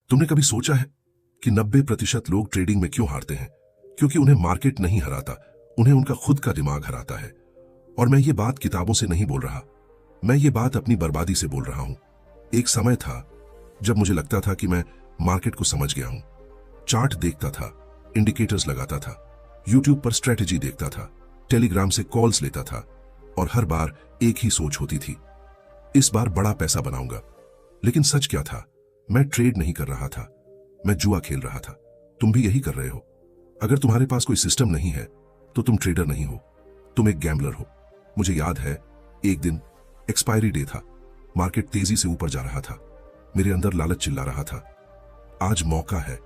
तुमने कभी सोचा है कि 90% लोग ट्रेडिंग में क्यों हारते हैं? क्योंकि उन्हें मार्केट नहीं हराता, उन्हें उनका खुद का दिमाग हराता है। और मैं ये बात किताबों से नहीं बोल रहा, मैं ये बात अपनी बर्बादी से बोल रहा हूं। एक समय था जब मुझे लगता था कि मैं मार्केट को समझ गया हूं। चार्ट देखता था, इंडिकेटर्स लगाता था, यूट्यूब पर स्ट्रेटेजी देखता था, टेलीग्राम से कॉल्स लेता था, और हर बार एक ही सोच होती थी, इस बार बड़ा पैसा बनाऊंगा। लेकिन सच क्या था? मैं ट्रेड नहीं कर रहा था, मैं जुआ खेल रहा था। तुम भी यही कर रहे हो। अगर तुम्हारे पास कोई सिस्टम नहीं है तो तुम ट्रेडर नहीं हो, तुम एक गैम्बलर हो। मुझे याद है, एक दिन एक्सपायरी डे था, मार्केट तेजी से ऊपर जा रहा था, मेरे अंदर लालच चिल्ला रहा था, आज मौका है,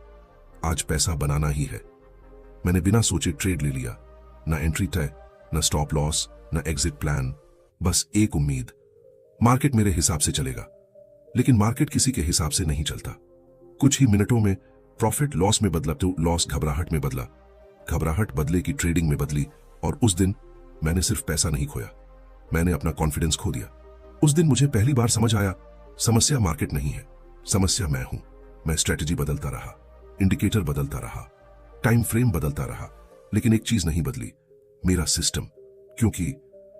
आज पैसा बनाना ही है। मैंने बिना सोचे ट्रेड ले लिया, ना एंट्री तय, ना स्टॉप लॉस, ना एग्जिट प्लान, बस एक उम्मीद, मार्केट मेरे हिसाब से चलेगा। लेकिन मार्केट किसी के हिसाब से नहीं चलता। कुछ ही मिनटों में प्रॉफिट लॉस में बदला, तो लॉस घबराहट में बदला, घबराहट बदले की ट्रेडिंग में बदली। और उस दिन मैंने सिर्फ पैसा नहीं खोया, मैंने अपना कॉन्फिडेंस खो दिया। उस दिन मुझे पहली बार समझ आया, समस्या मार्केट नहीं है, समस्या मैं हूं। मैं स्ट्रेटेजी बदलता रहा, इंडिकेटर बदलता रहा, टाइम फ्रेम बदलता रहा, लेकिन एक चीज नहीं बदली, मेरा सिस्टम। क्योंकि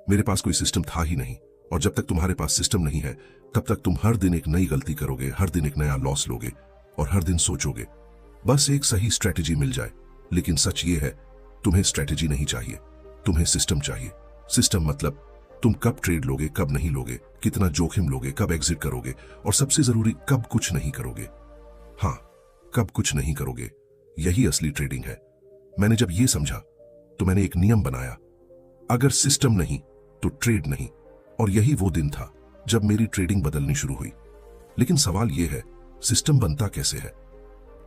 मेरे पास कोई सिस्टम था ही नहीं। और जब तक तुम्हारे पास सिस्टम नहीं है, तब तक तुम हर दिन एक नई गलती करोगे, हर दिन एक नया लॉस लोगे, और हर दिन सोचोगे बस एक सही स्ट्रेटेजी मिल जाए। लेकिन सच ये है, तुम्हें स्ट्रेटेजी नहीं चाहिए, तुम्हें सिस्टम चाहिए। सिस्टम मतलब तुम कब ट्रेड लोगे, कब नहीं लोगे, कितना जोखिम लोगे, कब एग्जिट करोगे, और सबसे जरूरी, कब कुछ नहीं करोगे। हाँ, कब कुछ नहीं करोगे, यही असली ट्रेडिंग है। मैंने जब ये समझा तो मैंने एक नियम बनाया, अगर सिस्टम नहीं तो ट्रेड नहीं। और यही वो दिन था जब मेरी ट्रेडिंग बदलनी शुरू हुई। लेकिन सवाल यह है, सिस्टम बनता कैसे है?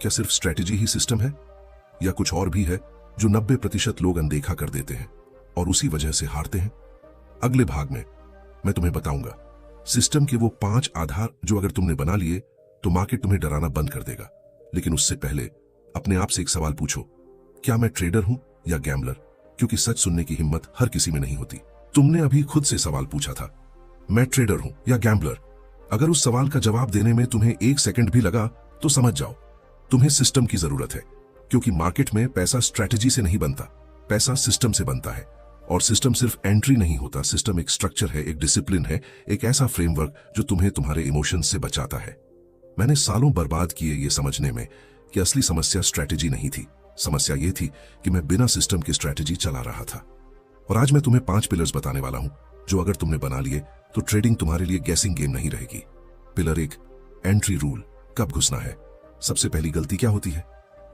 क्या सिर्फ स्ट्रेटेजी ही सिस्टम है, या कुछ और भी है जो 90% लोग अनदेखा कर देते हैं और उसी वजह से हारते हैं? अगले भाग में मैं तुम्हें बताऊंगा सिस्टम के वो 5 आधार जो अगर तुमने बना लिए तो मार्केट तुम्हें डराना बंद कर देगा। लेकिन उससे पहले अपने आप से एक सवाल पूछो, क्या मैं ट्रेडर हूं या गैम्बलर? क्योंकि सच सुनने की हिम्मत हर किसी में नहीं होती। तुमने अभी खुद से सवाल पूछा था, मैं ट्रेडर हूं या गैम्बलर? अगर उस सवाल का जवाब देने में तुम्हें 1 सेकंड भी लगा तो समझ जाओ, तुम्हें सिस्टम की जरूरत है। क्योंकि मार्केट में पैसा स्ट्रेटेजी से नहीं बनता, पैसा सिस्टम से बनता है। और सिस्टम सिर्फ एंट्री नहीं होता, सिस्टम एक स्ट्रक्चर है, एक डिसिप्लिन है, एक ऐसा फ्रेमवर्क जो तुम्हें तुम्हारे इमोशंस से बचाता है। मैंने सालों बर्बाद किए ये समझने में कि असली समस्या स्ट्रेटेजी नहीं थी, समस्या ये थी कि मैं बिना सिस्टम की स्ट्रेटेजी चला रहा था। और आज मैं तुम्हें 5 पिलर्स बताने वाला हूं जो अगर तुमने बना लिए तो ट्रेडिंग तुम्हारे लिए गैसिंग गेम नहीं रहेगी। पिलर 1, एंट्री रूल, कब घुसना है। सबसे पहली गलती क्या होती है?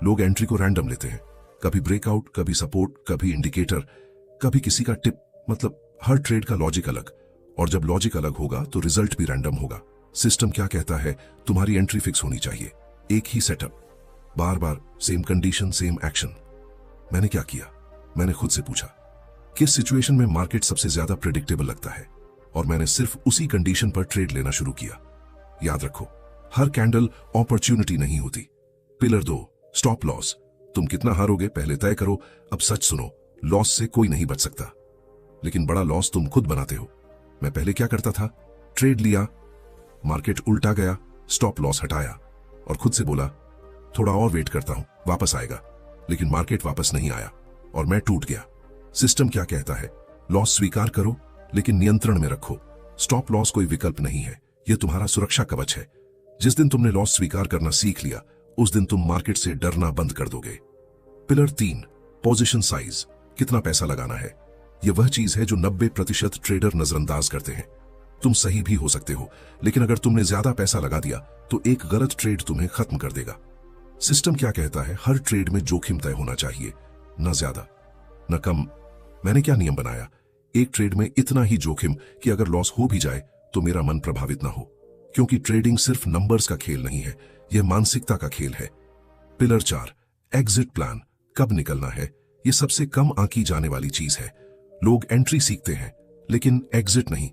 लोग एंट्री को रैंडम लेते हैं, कभी ब्रेकआउट, कभी सपोर्ट, कभी इंडिकेटर, कभी किसी का टिप। मतलब हर ट्रेड का लॉजिक अलग, और जब लॉजिक अलग होगा तो रिजल्ट भी रैंडम होगा। सिस्टम क्या कहता है? तुम्हारी एंट्री फिक्स होनी चाहिए, एक ही सेटअप, बार बार सेम कंडीशन, सेम एक्शन। मैंने क्या किया? मैंने खुद से पूछा, किस सिचुएशन में मार्केट सबसे ज्यादा प्रेडिक्टेबल लगता है, और मैंने सिर्फ उसी कंडीशन पर ट्रेड लेना शुरू किया। याद रखो, हर कैंडल अपॉर्चुनिटी नहीं होती। पिलर 2, स्टॉप लॉस, तुम कितना हारोगे पहले तय करो। अब सच सुनो, लॉस से कोई नहीं बच सकता, लेकिन बड़ा लॉस तुम खुद बनाते हो। मैं पहले क्या करता था? ट्रेड लिया, मार्केट उल्टा गया, स्टॉप लॉस हटाया और खुद से बोला थोड़ा और वेट करता हूं, वापस आएगा। लेकिन मार्केट वापस नहीं आया और मैं टूट गया। सिस्टम क्या कहता है? लॉस स्वीकार करो, लेकिन नियंत्रण में रखो। स्टॉप लॉस कोई विकल्प नहीं है, यह तुम्हारा सुरक्षा कवच है। जिस दिन तुमने लॉस स्वीकार करना सीख लिया, उस दिन तुम मार्केट से डरना बंद कर दोगे। पिलर 3, पोजीशन साइज, कितना पैसा लगाना है। यह वह चीज है जो 90% ट्रेडर नजरअंदाज करते हैं। तुम सही भी हो सकते हो, लेकिन अगर तुमने ज्यादा पैसा लगा दिया तो एक गलत ट्रेड तुम्हें खत्म कर देगा। सिस्टम क्या कहता है? हर ट्रेड में जोखिम तय होना चाहिए, न ज्यादा न कम। मैंने क्या नियम बनाया? एक ट्रेड में इतना ही जोखिम कि अगर लॉस हो भी जाए तो मेरा मन प्रभावित ना हो। क्योंकि ट्रेडिंग सिर्फ नंबर्स का खेल नहीं है, यह मानसिकता का खेल है। पिलर 4, एग्जिट प्लान, कब निकलना है। यह सबसे कम आंकी जाने वाली चीज है। लोग एंट्री सीखते हैं लेकिन एग्जिट नहीं।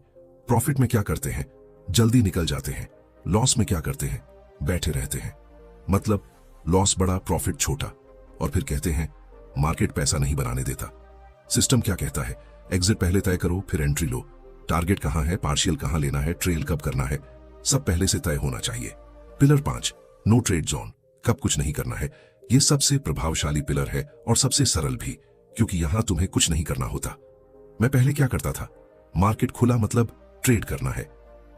प्रॉफिट में क्या करते हैं? जल्दी निकल जाते हैं। लॉस में क्या करते हैं? बैठे रहते हैं। मतलब लॉस बड़ा, प्रॉफिट छोटा, और फिर कहते हैं मार्केट पैसा नहीं बनाने देता। सिस्टम क्या कहता है? एग्जिट पहले तय करो, फिर एंट्री लो। टारगेट कहां है, पार्शियल कहां लेना है, ट्रेल कब करना है, सब पहले से तय होना चाहिए। पिलर 5, नो ट्रेड जोन, कब कुछ नहीं करना है, ये सबसे प्रभावशाली पिलर है और सबसे सरल भी, क्योंकि यहां तुम्हें कुछ नहीं करना होता। मैं पहले क्या करता था, मार्केट खुला मतलब ट्रेड करना है,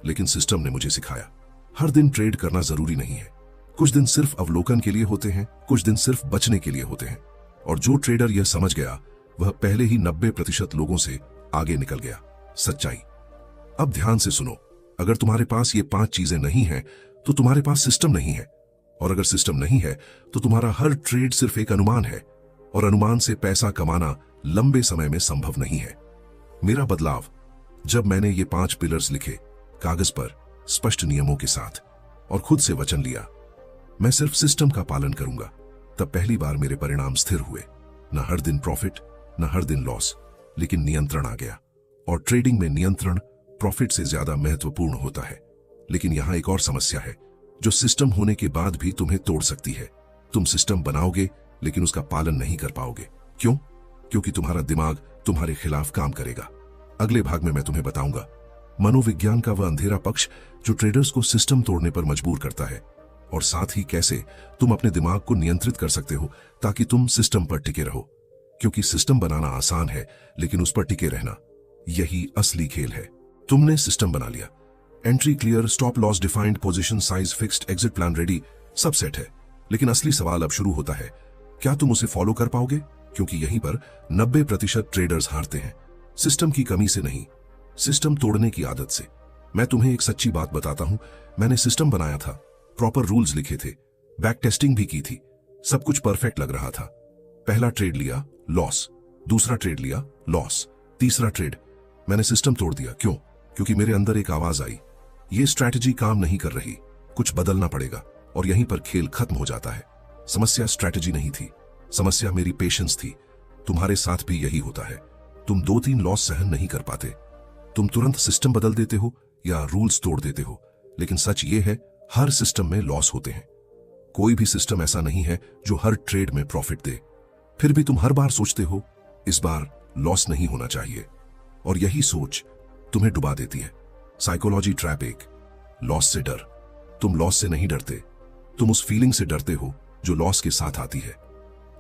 लेकिन सिस्टम ने मुझे सिखाया हर दिन ट्रेड करना जरूरी नहीं है। कुछ दिन सिर्फ अवलोकन के लिए होते हैं, कुछ दिन सिर्फ बचने के लिए होते हैं। और जो ट्रेडर यह समझ गया वह पहले ही 90% लोगों से आगे निकल गया। सच्चाई। अब ध्यान से सुनो, अगर तुम्हारे पास ये 5 चीजें नहीं हैं तो तुम्हारे पास सिस्टम नहीं है, और अगर सिस्टम नहीं है तो तुम्हारा हर ट्रेड सिर्फ एक अनुमान है, और अनुमान से पैसा कमाना लंबे समय में संभव नहीं है। मेरा बदलाव, जब मैंने ये 5 पिलर्स लिखे कागज पर स्पष्ट नियमों के साथ और खुद से वचन लिया, मैं सिर्फ सिस्टम का पालन करूंगा, तब पहली बार मेरे परिणाम स्थिर हुए। न हर दिन प्रॉफिट, न हर दिन लॉस, लेकिन नियंत्रण आ गया। और ट्रेडिंग में नियंत्रण प्रॉफिट से ज्यादा महत्वपूर्ण होता है। लेकिन यहां एक और समस्या है जो सिस्टम होने के बाद भी तुम्हें तोड़ सकती है। तुम सिस्टम बनाओगे लेकिन उसका पालन नहीं कर पाओगे। क्यों? क्योंकि तुम्हारा दिमाग तुम्हारे खिलाफ काम करेगा। अगले भाग में मैं तुम्हें बताऊंगा मनोविज्ञान का वह अंधेरा पक्ष जो ट्रेडर्स को सिस्टम तोड़ने पर मजबूर करता है, और साथ ही कैसे तुम अपने दिमाग को नियंत्रित कर सकते हो ताकि तुम सिस्टम पर टिके रहो। क्योंकि सिस्टम बनाना आसान है, लेकिन उस पर टिके रहना, यही असली खेल है। तुमने सिस्टम बना लिया, entry clear, stop loss defined, position size fixed, exit plan ready, सब सेट है। लेकिन असली सवाल अब शुरू होता है, क्या तुम उसे फॉलो कर पाओगे? क्योंकि यहीं पर 90% ट्रेडर्स हारते हैं। सिस्टम की कमी से नहीं, सिस्टम तोड़ने की आदत से। मैं तुम्हें एक सच्ची बात बताता हूं, मैंने सिस्टम बनाया था, प्रॉपर रूल्स लिखे थे, बैक टेस्टिंग भी की थी, सब कुछ परफेक्ट लग रहा था। पहला ट्रेड लिया, लॉस। दूसरा ट्रेड लिया, लॉस। तीसरा ट्रेड, मैंने सिस्टम तोड़ दिया। क्यों? क्योंकि मेरे अंदर एक आवाज आई, ये स्ट्रैटेजी काम नहीं कर रही, कुछ बदलना पड़ेगा। और यहीं पर खेल खत्म हो जाता है। समस्या स्ट्रैटेजी नहीं थी, समस्या मेरी पेशेंस थी। तुम्हारे साथ भी यही होता है, तुम 2-3 लॉस सहन नहीं कर पाते। तुम तुरंत सिस्टम बदल देते हो या रूल्स तोड़ देते हो। लेकिन सच ये है, हर सिस्टम में लॉस होते हैं। कोई भी सिस्टम ऐसा नहीं है जो हर ट्रेड में प्रॉफिट दे। फिर भी तुम हर बार सोचते हो इस बार लॉस नहीं होना चाहिए, और यही सोच तुम्हें डुबा देती है। साइकोलॉजी ट्रैप एक, लॉस से डर। तुम लॉस से नहीं डरते, तुम उस फीलिंग से डरते हो जो लॉस के साथ आती है।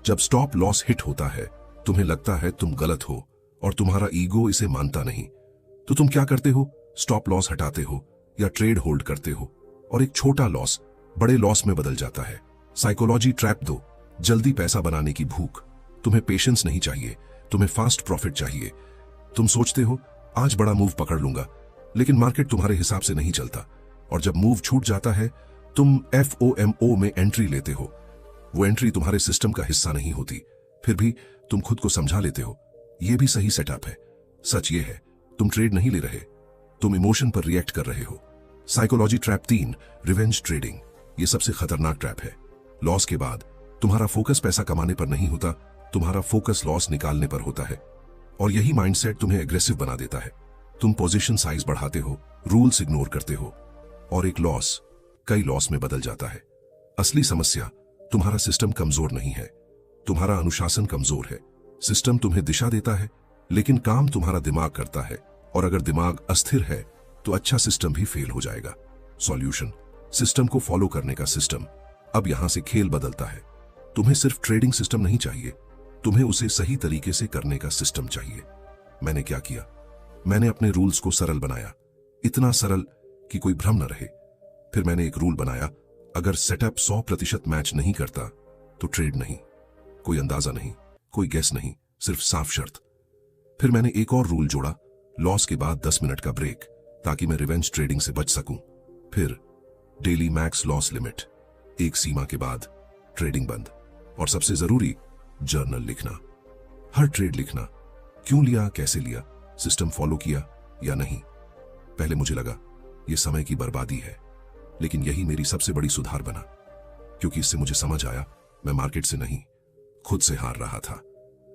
जब स्टॉप लॉस हिट होता है, तुम्हें लगता है तुम गलत हो और तुम्हारा ईगो इसे मानता नहीं। तो तुम क्या करते हो? स्टॉप लॉस हटाते हो या ट्रेड होल्ड करते हो, और एक छोटा लॉस बड़े लॉस में बदल जाता है। साइकोलॉजी ट्रैप दो, जल्दी पैसा बनाने की भूख। तुम्हें पेशेंस नहीं चाहिए, तुम्हें फास्ट प्रॉफिट चाहिए। तुम सोचते हो आज बड़ा मूव पकड़ लूंगा, लेकिन मार्केट तुम्हारे हिसाब से नहीं चलता, और जब मूव छूट जाता है तुम FOMO में एंट्री लेते हो। वो एंट्री तुम्हारे सिस्टम का हिस्सा नहीं होती, फिर भी तुम खुद को समझा लेते हो यह भी सही सेटअप है। सच ये है, तुम ट्रेड नहीं ले रहे, तुम इमोशन पर रिएक्ट कर रहे हो। Psychology trap 3, revenge trading. ये सबसे खतरनाक ट्रैप है। लॉस के बाद तुम्हारा फोकस पैसा कमाने पर नहीं होता, तुम्हारा फोकस लॉस निकालने पर होता है। और यही माइंडसेट तुम्हें एग्रेसिव बना देता है। तुम पोजीशन साइज बढ़ाते हो, रूल्स इग्नोर करते हो, और एक लॉस कई लॉस में बदल जाता है। असली समस्या, तुम्हारा सिस्टम कमजोर नहीं है, तुम्हारा अनुशासन कमजोर है। सिस्टम तुम्हें दिशा देता है, लेकिन काम तुम्हारा दिमाग करता है, और अगर दिमाग अस्थिर है तो अच्छा सिस्टम भी फेल हो जाएगा। सॉल्यूशन, सिस्टम को फॉलो करने का सिस्टम। अब यहां से खेल बदलता है। तुम्हें सिर्फ ट्रेडिंग सिस्टम नहीं चाहिए, तुम्हें उसे सही तरीके से करने का सिस्टम चाहिए। मैंने क्या किया? मैंने अपने रूल्स को सरल बनाया, इतना सरल कि कोई भ्रम न रहे। फिर मैंने एक रूल बनाया, अगर सेटअप 100% मैच नहीं करता तो ट्रेड नहीं। कोई अंदाजा नहीं, कोई गेस नहीं, सिर्फ साफ शर्त। फिर मैंने एक और रूल जोड़ा, लॉस के बाद 10 मिनट का ब्रेक, ताकि मैं रिवेंज ट्रेडिंग से बच सकूं। फिर डेली मैक्स लॉस लिमिट, एक सीमा के बाद ट्रेडिंग बंद। और सबसे जरूरी, जर्नल लिखना, हर ट्रेड लिखना। क्यों लिया, कैसे लिया, सिस्टम फॉलो किया या नहीं। पहले मुझे लगा यह समय की बर्बादी है, लेकिन यही मेरी सबसे बड़ी सुधार बना, क्योंकि इससे मुझे समझ आया मैं मार्केट से नहीं, खुद से हार रहा था।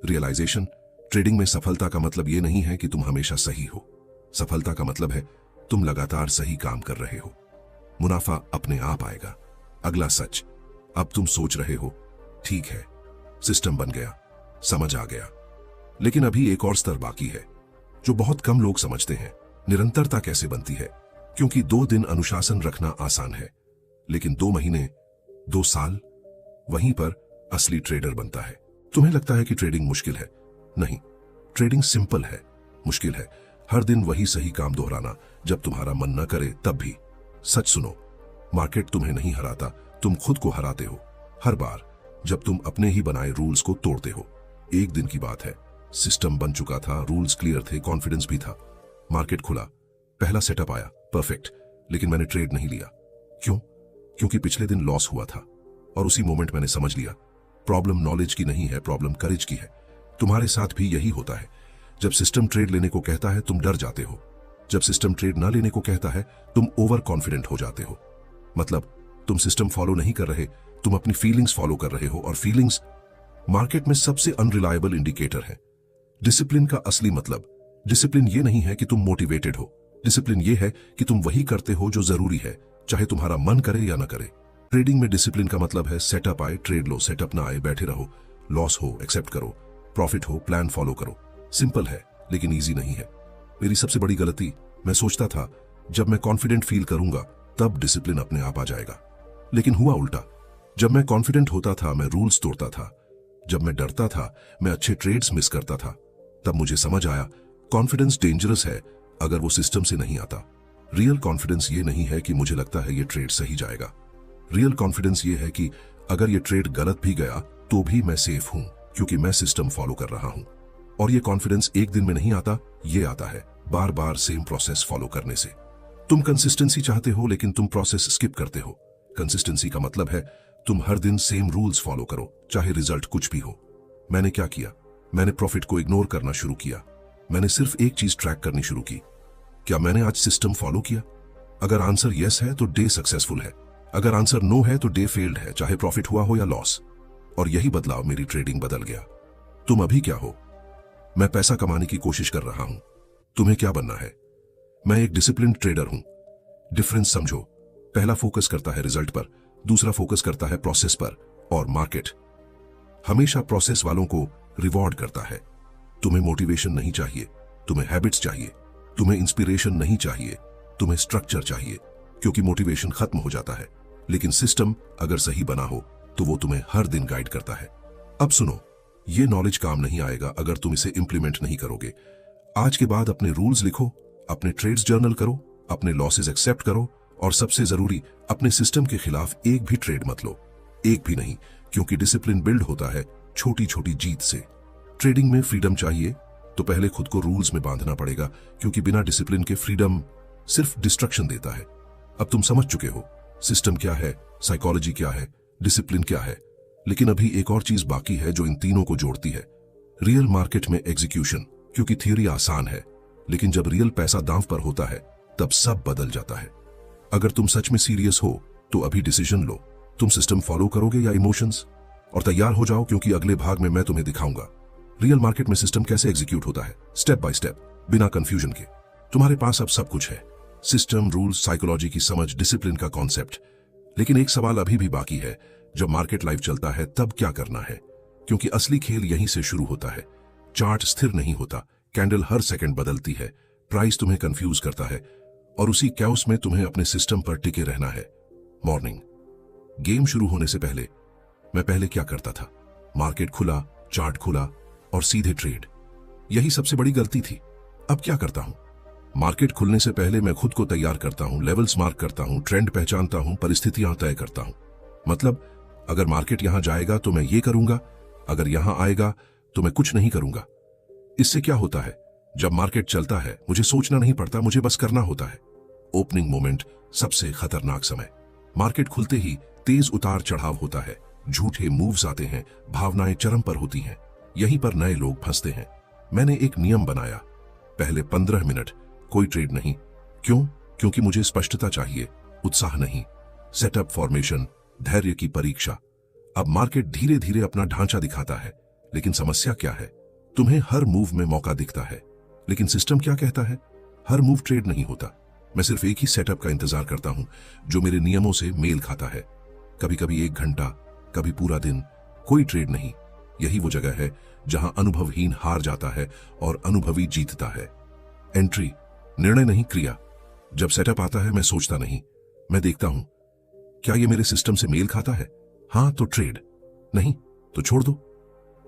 रियलाइजेशन, ट्रेडिंग में सफलता का मतलब यह नहीं है कि तुम हमेशा सही हो। सफलता का मतलब है तुम लगातार सही काम कर रहे हो। मुनाफा अपने आप आएगा। अगला सच, अब तुम सोच रहे हो ठीक है, सिस्टम बन गया, समझ आ गया, लेकिन अभी एक और स्तर बाकी है जो बहुत कम लोग समझते हैं। निरंतरता कैसे बनती है? क्योंकि 2 दिन अनुशासन रखना आसान है, लेकिन 2 महीने 2 साल, वहीं पर असली ट्रेडर बनता है। तुम्हें लगता है कि ट्रेडिंग मुश्किल है। नहीं, ट्रेडिंग सिंपल है। मुश्किल है हर दिन वही सही काम दोहराना, जब तुम्हारा मन न करे तब भी। सच सुनो, मार्केट तुम्हें नहीं हराता, तुम खुद को हराते हो। हर बार जब तुम अपने ही बनाए रूल्स को तोड़ते हो। एक दिन की बात है, सिस्टम बन चुका था, रूल्स क्लियर थे, कॉन्फिडेंस भी था। मार्केट खुला, पहला सेटअप आया, परफेक्ट, लेकिन मैंने ट्रेड नहीं लिया। क्यों? क्योंकि पिछले दिन लॉस हुआ था। और उसी मोमेंट मैंने समझ लिया, प्रॉब्लम नॉलेज की नहीं है, प्रॉब्लम करेज की है। तुम्हारे साथ भी यही होता है। जब सिस्टम ट्रेड लेने को कहता है तुम डर जाते हो। जब सिस्टम ट्रेड ना लेने को कहता है तुम ओवर कॉन्फिडेंट हो जाते हो। मतलब तुम सिस्टम फॉलो नहीं कर रहे, तुम अपनी फीलिंग्स फॉलो कर रहे हो, और फीलिंग्स मार्केट में सबसे अनरिलायबल इंडिकेटर है। डिसिप्लिन का असली मतलब, डिसिप्लिन ये नहीं है कि तुम मोटिवेटेड हो। डिसिप्लिन ये है कि तुम वही करते हो जो जरूरी है, चाहे तुम्हारा मन करे या ना करे। ट्रेडिंग में डिसिप्लिन का मतलब है सेटअप आए ट्रेड लो, सेटअप ना आए बैठे रहो, लॉस हो एक्सेप्ट करो, प्रॉफिट हो प्लान फॉलो करो। सिंपल है लेकिन ईजी नहीं है। मेरी सबसे बड़ी गलती, मैं सोचता था जब मैं कॉन्फिडेंट फील करूंगा तब डिसिप्लिन अपने आप आ जाएगा। लेकिन हुआ उल्टा। जब मैं कॉन्फिडेंट होता था मैं रूल्स तोड़ता था। जब मैं डरता था मैं अच्छे ट्रेड्स मिस करता था। तब मुझे समझ आया कॉन्फिडेंस डेंजरस है अगर वो सिस्टम से नहीं आता। रियल कॉन्फिडेंस ये नहीं है कि मुझे लगता है ये ट्रेड सही जाएगा। रियल कॉन्फिडेंस ये है कि अगर ये ट्रेड गलत भी गया तो भी मैं सेफ हूं, क्योंकि मैं सिस्टम फॉलो कर रहा हूं। और ये कॉन्फिडेंस एक दिन में नहीं आता, ये आता है बार बार सेम प्रोसेस फॉलो करने से। तुम कंसिस्टेंसी चाहते हो लेकिन तुम प्रोसेस स्किप करते हो। कंसिस्टेंसी का मतलब है तुम हर दिन सेम रूल्स फॉलो करो, चाहे रिजल्ट कुछ भी हो। मैंने क्या किया? मैंने प्रॉफिट को इग्नोर करना शुरू किया। मैंने सिर्फ एक चीज ट्रैक करनी शुरू की, क्या मैंने आज सिस्टम फॉलो किया? अगर आंसर यस है तो डे सक्सेसफुल है, अगर आंसर नो है तो डे फेल्ड है, चाहे प्रॉफिट हुआ हो या लॉस। और यही बदलाव मेरी ट्रेडिंग बदल गया। तुम अभी क्या हो? मैं पैसा कमाने की कोशिश कर रहा हूं। तुम्हें क्या बनना है? मैं एक डिसिप्लिन्ड ट्रेडर हूं। डिफरेंस समझो, पहला फोकस करता है रिजल्ट पर, दूसरा फोकस करता है प्रोसेस पर। और मार्केट हमेशा प्रोसेस वालों को रिवॉर्ड करता है। तुम्हें मोटिवेशन नहीं चाहिए, तुम्हें हैबिट्स चाहिए। तुम्हें इंस्पिरेशन नहीं चाहिए, तुम्हें स्ट्रक्चर चाहिए, क्योंकि मोटिवेशन खत्म हो जाता है, लेकिन सिस्टम अगर सही बना हो तो वो तुम्हें हर दिन गाइड करता है। अब सुनो, ये नॉलेज काम नहीं आएगा अगर तुम इसे इंप्लीमेंट नहीं करोगे। आज के बाद अपने रूल्स लिखो, अपने ट्रेड्स जर्नल करो, अपने लॉसेस एक्सेप्ट करो, और सबसे जरूरी, अपने सिस्टम के खिलाफ एक भी ट्रेड मत लो। एक भी नहीं, क्योंकि डिसिप्लिन बिल्ड होता है छोटी छोटी जीत से। ट्रेडिंग में फ्रीडम चाहिए तो पहले खुद को रूल्स में बांधना पड़ेगा, क्योंकि बिना डिसिप्लिन के फ्रीडम सिर्फ डिस्ट्रक्शन देता है। अब तुम समझ चुके हो सिस्टम क्या है, साइकोलॉजी क्या है, डिसिप्लिन क्या है। लेकिन अभी एक और चीज बाकी है जो इन तीनों को जोड़ती है, रियल मार्केट में एग्जीक्यूशन। क्योंकि थियोरी आसान है, लेकिन जब रियल पैसा दांव पर होता है तब सब बदल जाता है। अगर तुम सच में सीरियस हो तो अभी डिसीजन लो, तुम सिस्टम फॉलो करोगे या इमोशंस। और तैयार हो जाओ, क्योंकि अगले भाग में मैं तुम्हें दिखाऊंगा रियल मार्केट में सिस्टम कैसे एग्जीक्यूट होता है, स्टेप बाय स्टेप, बिना कंफ्यूजन के। तुम्हारे पास अब सब कुछ है, सिस्टम, रूल्स, साइकोलॉजी की समझ, डिसिप्लिन का कॉन्सेप्ट। लेकिन एक सवाल अभी भी बाकी है, जब मार्केट लाइव चलता है तब क्या करना है? क्योंकि असली खेल यहीं से शुरू होता है। चार्ट स्थिर नहीं होता, कैंडल हर सेकंड बदलती है, प्राइस तुम्हें कंफ्यूज करता है, और उसी कैओस में तुम्हें अपने सिस्टम पर टिके रहना है। मॉर्निंग गेम शुरू होने से पहले मैं पहले क्या करता था? मार्केट खुला, चार्ट खुला और सीधे ट्रेड। यही सबसे बड़ी गलती थी। अब क्या करता हूं? मार्केट खुलने से पहले मैं खुद को तैयार करता हूं, लेवल्स मार्क करता हूं, ट्रेंड पहचानता हूं, परिस्थितियां तय करता हूं। मतलब अगर मार्केट यहां जाएगा तो मैं ये करूंगा, अगर यहां आएगा तो मैं कुछ नहीं करूंगा। इससे क्या होता है, जब मार्केट चलता है मुझे सोचना नहीं पड़ता, मुझे बस करना होता है। ओपनिंग मोमेंट सबसे खतरनाक समय। मार्केट खुलते ही तेज उतार चढ़ाव होता है, झूठे मूव्स आते हैं, भावनाएं चरम पर होती हैं। यहीं पर नए लोग फंसते हैं। मैंने एक नियम बनाया, पहले 15 मिनट कोई ट्रेड नहीं। क्यों? क्योंकि मुझे स्पष्टता चाहिए, उत्साह नहीं। सेटअप, फॉर्मेशन, धैर्य की परीक्षा। अब मार्केट धीरे धीरे अपना ढांचा दिखाता है, लेकिन समस्या क्या है? तुम्हें हर मूव में मौका दिखता है, लेकिन सिस्टम क्या कहता है? हर मूव ट्रेड नहीं होता। मैं सिर्फ एक ही सेटअप का इंतजार करता हूं जो मेरे नियमों से मेल खाता है। कभी कभी 1 घंटा, कभी पूरा दिन, कोई ट्रेड नहीं। यही वो जगह है जहां अनुभवहीन हार जाता है और अनुभवी जीतता है। एंट्री निर्णय नहीं, क्रिया। जब सेटअप आता है मैं सोचता नहीं, मैं देखता हूं क्या ये मेरे सिस्टम से मेल खाता है? हाँ तो ट्रेड, नहीं तो छोड़ दो।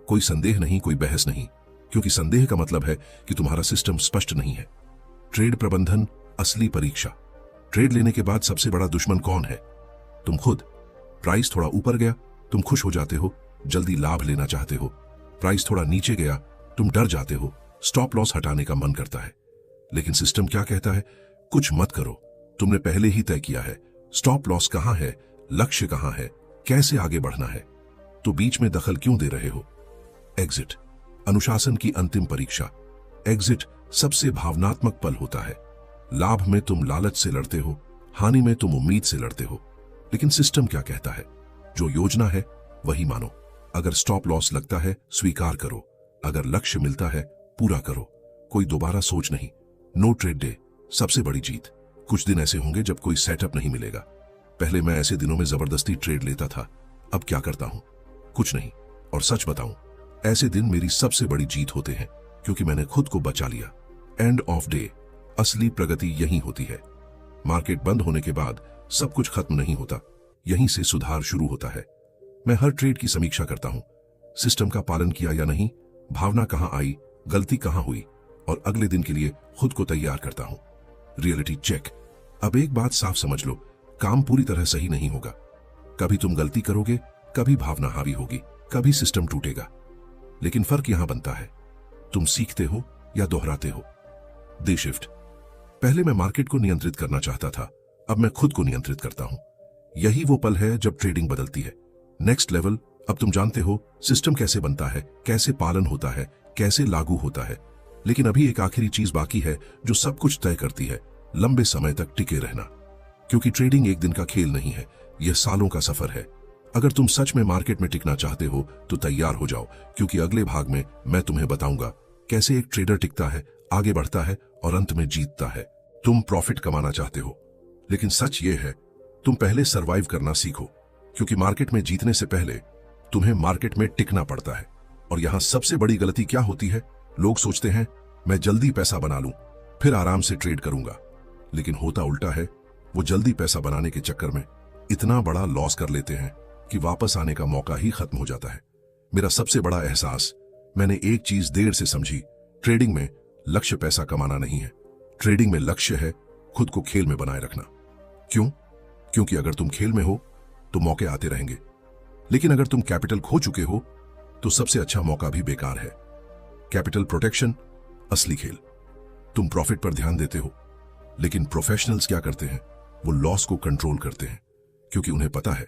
कोई संदेह नहीं, कोई बहस नहीं, क्योंकि संदेह का मतलब है कि तुम्हारा सिस्टम स्पष्ट नहीं है। ट्रेड प्रबंधन असली परीक्षा। ट्रेड लेने के बाद सबसे बड़ा दुश्मन कौन है? तुम खुद। प्राइस थोड़ा ऊपर गया, तुम खुश हो जाते हो, जल्दी लाभ लेना चाहते हो। प्राइस थोड़ा नीचे गया, तुम डर जाते हो, स्टॉप लॉस हटाने का मन करता है। लेकिन सिस्टम क्या कहता है? कुछ मत करो, तुमने पहले ही तय किया है स्टॉप लॉस कहां है, लक्ष्य कहां है, कैसे आगे बढ़ना है, तो बीच में दखल क्यों दे रहे हो? एग्जिट, अनुशासन की अंतिम परीक्षा। एग्जिट सबसे भावनात्मक पल होता है। लाभ में तुम लालच से लड़ते हो, हानि में तुम उम्मीद से लड़ते हो। लेकिन सिस्टम क्या कहता है? जो योजना है वही मानो। अगर स्टॉप लॉस लगता है स्वीकार करो, अगर लक्ष्य मिलता है पूरा करो। कोई दोबारा सोच नहीं। नो ट्रेड डे सबसे बड़ी जीत। कुछ दिन ऐसे होंगे जब कोई सेटअप नहीं मिलेगा। पहले मैं ऐसे दिनों में जबरदस्ती ट्रेड लेता था, अब क्या करता हूं? कुछ नहीं। और सच बताऊं, ऐसे दिन मेरी सबसे बड़ी जीत होते हैं, क्योंकि मैंने खुद को बचा लिया। एंड ऑफ डे असली प्रगति यही होती है। मार्केट बंद होने के बाद सब कुछ खत्म नहीं होता, यहीं से सुधार शुरू होता है। मैं हर ट्रेड की समीक्षा करता हूं, सिस्टम का पालन किया या नहीं, भावना कहां आई, गलती कहां हुई, और अगले दिन के लिए खुद को तैयार करता हूं। Reality check. अब एक बात साफ समझ लो, काम पूरी तरह सही नहीं होगा। कभी तुम गलती करोगे, कभी भावना हावी होगी, कभी सिस्टम टूटेगा। लेकिन फर्क यहां बनता है, तुम सीखते हो या दोहराते हो। Day shift. पहले मैं मार्केट को नियंत्रित करना चाहता था, अब मैं खुद को नियंत्रित करता हूं। यही वो पल है जब ट्रेडिंग बदलती है। Next level. अब तुम जानते हो सिस्टम कैसे बनता है, कैसे पालन होता है, कैसे लागू होता है। लेकिन अभी एक आखिरी चीज बाकी है जो सब कुछ तय करती है, लंबे समय तक टिके रहना। क्योंकि ट्रेडिंग एक दिन का खेल नहीं है, यह सालों का सफर है। अगर तुम सच में मार्केट में टिकना चाहते हो तो तैयार हो जाओ, क्योंकि अगले भाग में मैं तुम्हें बताऊंगा कैसे एक ट्रेडर टिकता है, आगे बढ़ता है और अंत में जीतता है। तुम प्रॉफिट कमाना चाहते हो, लेकिन सच ये है तुम पहले सरवाइव करना सीखो, क्योंकि मार्केट में जीतने से पहले तुम्हें मार्केट में टिकना पड़ता है। और यहां सबसे बड़ी गलती क्या होती है? लोग सोचते हैं मैं जल्दी पैसा बना लूं, फिर आराम से ट्रेड करूंगा। लेकिन होता उल्टा है, वो जल्दी पैसा बनाने के चक्कर में इतना बड़ा लॉस कर लेते हैं कि वापस आने का मौका ही खत्म हो जाता है। मेरा सबसे बड़ा एहसास, मैंने एक चीज देर से समझी, ट्रेडिंग में लक्ष्य पैसा कमाना नहीं है। ट्रेडिंग में लक्ष्य है खुद को खेल में बनाए रखना। क्यों? क्योंकि अगर तुम खेल में हो तो मौके आते रहेंगे, लेकिन अगर तुम कैपिटल खो चुके हो तो सबसे अच्छा मौका भी बेकार है। कैपिटल प्रोटेक्शन असली खेल। तुम प्रॉफिट पर ध्यान देते हो, लेकिन प्रोफेशनल्स क्या करते हैं? वो लॉस को कंट्रोल करते हैं, क्योंकि उन्हें पता है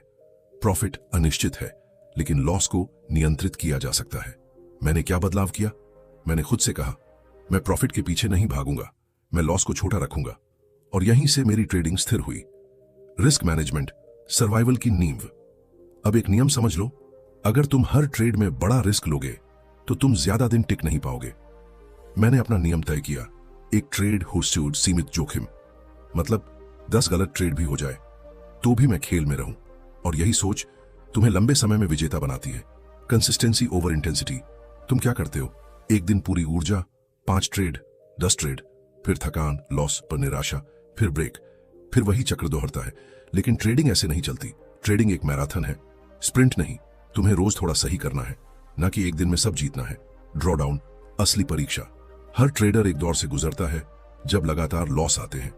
प्रॉफिट अनिश्चित है, लेकिन लॉस को नियंत्रित किया जा सकता है। मैंने क्या बदलाव किया? मैंने खुद से कहा मैं प्रॉफिट के पीछे नहीं भागूंगा, मैं लॉस को छोटा रखूंगा। और यहीं से मेरी ट्रेडिंग स्थिर हुई। रिस्क मैनेजमेंट सर्वाइवल की नींव। अब एक नियम समझ लो, अगर तुम हर ट्रेड में बड़ा रिस्क लोगे तो तुम ज्यादा दिन टिक नहीं पाओगे। मैंने अपना नियम तय किया, एक ट्रेड हो सूट सीमित जोखिम। मतलब 10 गलत ट्रेड भी हो जाए तो भी मैं खेल में रहूं। और यही सोच तुम्हें लंबे समय में विजेता बनाती है। Consistency over intensity. तुम क्या करते हो? एक दिन पूरी ऊर्जा, 5 ट्रेड, 10 ट्रेड, फिर थकान, लॉस पर निराशा, फिर ब्रेक, फिर वही चक्र दोहरता है। लेकिन ट्रेडिंग ऐसे नहीं चलती। ट्रेडिंग एक मैराथन है, स्प्रिंट नहीं। तुम्हें रोज थोड़ा सही करना है, ना कि एक दिन में सब जीतना है। ड्रॉडाउन असली परीक्षा। हर ट्रेडर एक दौर से गुजरता है जब लगातार लॉस आते हैं।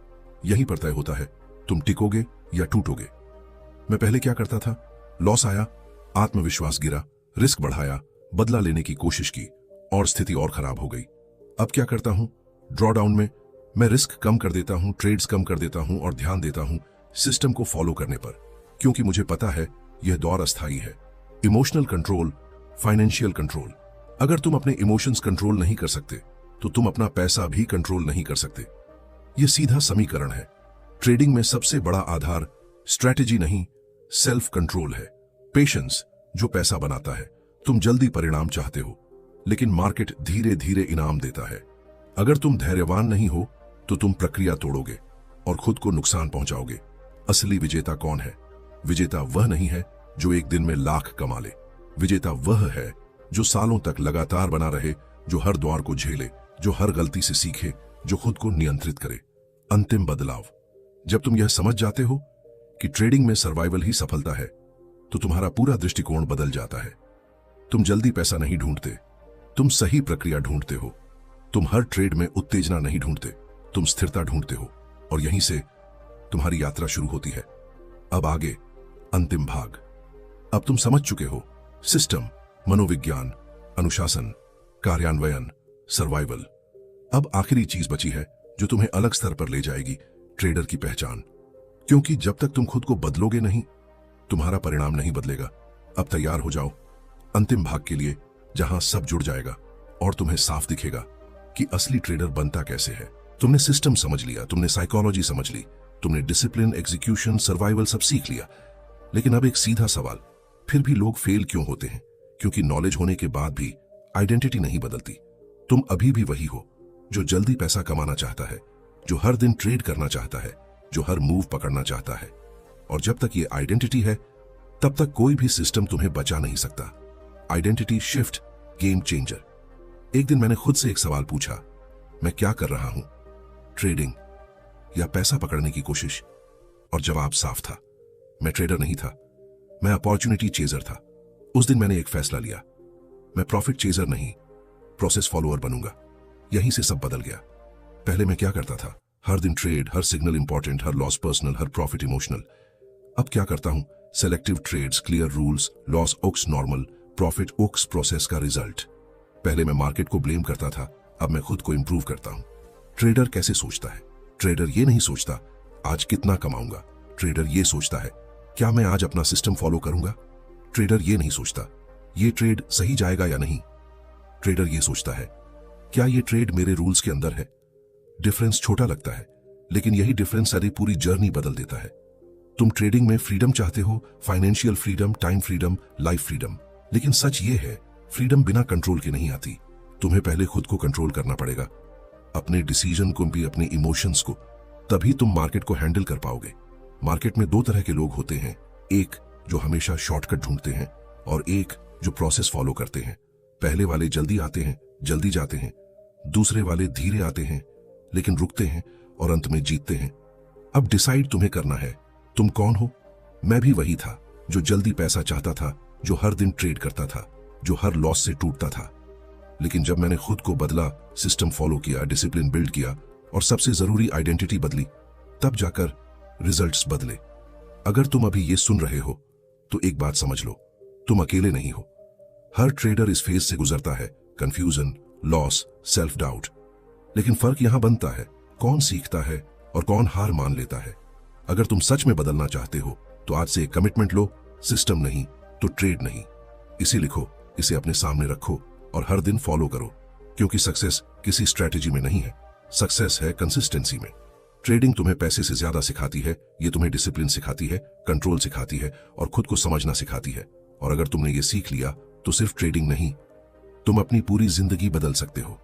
यहीं पर तय होता है तुम टिकोगे या टूटोगे। मैं पहले क्या करता था? लॉस आया, आत्मविश्वास गिरा, रिस्क बढ़ाया, बदला लेने की कोशिश की, और स्थिति और खराब हो गई। अब क्या करता हूं? ड्रॉडाउन में मैं रिस्क कम कर देता हूं, ट्रेड्स कम कर देता हूं और ध्यान देता हूं सिस्टम को फॉलो करने पर, क्योंकि मुझे पता है यह दौर अस्थायी है। Emotional control, financial control. अगर तुम अपने इमोशंस कंट्रोल नहीं कर सकते तो तुम अपना पैसा भी कंट्रोल नहीं कर सकते। यह सीधा समीकरण है। ट्रेडिंग में सबसे बड़ा आधार स्ट्रैटेजी नहीं, सेल्फ कंट्रोल है। पेशेंस जो पैसा बनाता है। तुम जल्दी परिणाम चाहते हो, लेकिन मार्केट धीरे धीरे इनाम देता है। अगर तुम धैर्यवान नहीं हो तो तुम प्रक्रिया तोड़ोगे और खुद को नुकसान पहुंचाओगे। असली विजेता कौन है? विजेता वह नहीं है जो एक दिन में लाख कमा ले। विजेता वह है जो सालों तक लगातार बना रहे, जो हर द्वार को झेले, जो हर गलती से सीखे, जो खुद को नियंत्रित करे। अंतिम बदलाव। जब तुम यह समझ जाते हो कि ट्रेडिंग में सर्वाइवल ही सफलता है, तो तुम्हारा पूरा दृष्टिकोण बदल जाता है। तुम जल्दी पैसा नहीं ढूंढते, तुम सही प्रक्रिया ढूंढते हो। तुम हर ट्रेड में उत्तेजना नहीं ढूंढते, तुम स्थिरता ढूंढते हो। और यहीं से तुम्हारी यात्रा शुरू होती है। अब आगे अंतिम भाग। अब तुम समझ चुके हो सिस्टम, मनोविज्ञान, अनुशासन, कार्यान्वयन, सर्वाइवल। अब आखिरी चीज बची है जो तुम्हें अलग स्तर पर ले जाएगी, ट्रेडर की पहचान। क्योंकि जब तक तुम खुद को बदलोगे नहीं, तुम्हारा परिणाम नहीं बदलेगा। अब तैयार हो जाओ अंतिम भाग के लिए, जहां सब जुड़ जाएगा और तुम्हें साफ दिखेगा कि असली ट्रेडर बनता कैसे है। तुमने सिस्टम समझ लिया, तुमने साइकोलॉजी समझ ली, तुमने डिसिप्लिन, एग्जीक्यूशन, सर्वाइवल सब सीख लिया। लेकिन अब एक सीधा सवाल, फिर भी लोग फेल क्यों होते हैं? क्योंकि नॉलेज होने के बाद भी आइडेंटिटी नहीं बदलती। तुम अभी भी वही हो जो जल्दी पैसा कमाना चाहता है, जो हर दिन ट्रेड करना चाहता है, जो हर मूव पकड़ना चाहता है। और जब तक ये आइडेंटिटी है, तब तक कोई भी सिस्टम तुम्हें बचा नहीं सकता। Identity shift, game changer. एक दिन मैंने खुद से एक सवाल पूछा, मैं क्या कर रहा हूं, ट्रेडिंग या पैसा पकड़ने की कोशिश? और जवाब साफ था, मैं ट्रेडर नहीं था, मैं अपॉर्चुनिटी चेजर था। उस दिन मैंने एक फैसला लिया, मैं प्रॉफिट चेजर नहीं, प्रोसेस फॉलोअर बनूंगा। यहीं से सब बदल गया। पहले मैं क्या करता था, हर दिन ट्रेड, हर सिग्नल इंपॉर्टेंट, हर लॉस पर्सनल, हर प्रॉफिट इमोशनल। अब क्या करता हूं, selective trades, clear rules, loss ओक्स नॉर्मल, प्रॉफिट ओक्स प्रोसेस का रिजल्ट। पहले मैं मार्केट को ब्लेम करता था, अब मैं खुद को इंप्रूव करता हूं। ट्रेडर कैसे सोचता है? ट्रेडर ये नहीं सोचता आज कितना कमाऊंगा, ट्रेडर ये सोचता है क्या मैं आज अपना सिस्टम फॉलो करूंगा। ट्रेडर ये नहीं सोचता ये ट्रेड सही जाएगा या नहीं। ट्रेडर ये सोचता है क्या ये ट्रेड मेरे रूल्स के अंदर है। डिफरेंस छोटा लगता है, लेकिन यही डिफरेंस सारी पूरी जर्नी बदल देता है। तुम ट्रेडिंग में फ्रीडम चाहते हो, financial freedom, time freedom, life freedom. लेकिन सच ये है, फ्रीडम बिना कंट्रोल के नहीं आती। तुम्हें पहले खुद को कंट्रोल करना पड़ेगा, अपने डिसीजन को भी, अपने इमोशंस को। तभी तुम मार्केट को हैंडल कर पाओगे। मार्केट में दो तरह के लोग होते हैं, एक जो हमेशा शॉर्टकट ढूंढते हैं और एक जो प्रोसेस फॉलो करते हैं। पहले वाले जल्दी आते हैं, जल्दी जाते हैं। दूसरे वाले धीरे आते हैं लेकिन रुकते हैं और अंत में जीतते हैं। अब डिसाइड तुम्हें करना है, तुम कौन हो। मैं भी वही था जो जल्दी पैसा चाहता था, जो हर दिन ट्रेड करता था, जो हर लॉस से टूटता था। लेकिन जब मैंने खुद को बदला, सिस्टम फॉलो किया, डिसिप्लिन बिल्ड किया और सबसे जरूरी आइडेंटिटी बदली, तब जाकर रिजल्ट्स बदले। अगर तुम अभी ये सुन रहे हो तो एक बात समझ लो, तुम अकेले नहीं हो। हर ट्रेडर इस फेज से गुजरता है, कंफ्यूजन, लॉस, सेल्फ डाउट। लेकिन फर्क यहां बनता है, कौन सीखता है और कौन हार मान लेता है। अगर तुम सच में बदलना चाहते हो तो आज से एक कमिटमेंट लो, सिस्टम नहीं तो ट्रेड नहीं। इसे लिखो, इसे अपने सामने रखो और हर दिन फॉलो करो। क्योंकि सक्सेस किसी स्ट्रैटेजी में नहीं है, सक्सेस है कंसिस्टेंसी में। ट्रेडिंग तुम्हें पैसे से ज्यादा सिखाती है, ये तुम्हें डिसिप्लिन सिखाती है, कंट्रोल सिखाती है और खुद को समझना सिखाती है। और अगर तुमने ये सीख लिया तो सिर्फ ट्रेडिंग नहीं, तुम अपनी पूरी जिंदगी बदल सकते हो।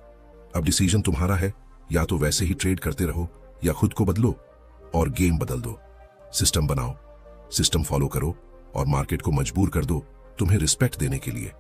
अब डिसीजन तुम्हारा है, या तो वैसे ही ट्रेड करते रहो या खुद को बदलो और गेम बदल दो। सिस्टम बनाओ, सिस्टम फॉलो करो और मार्केट को मजबूर कर दो तुम्हें रिस्पेक्ट देने के लिए।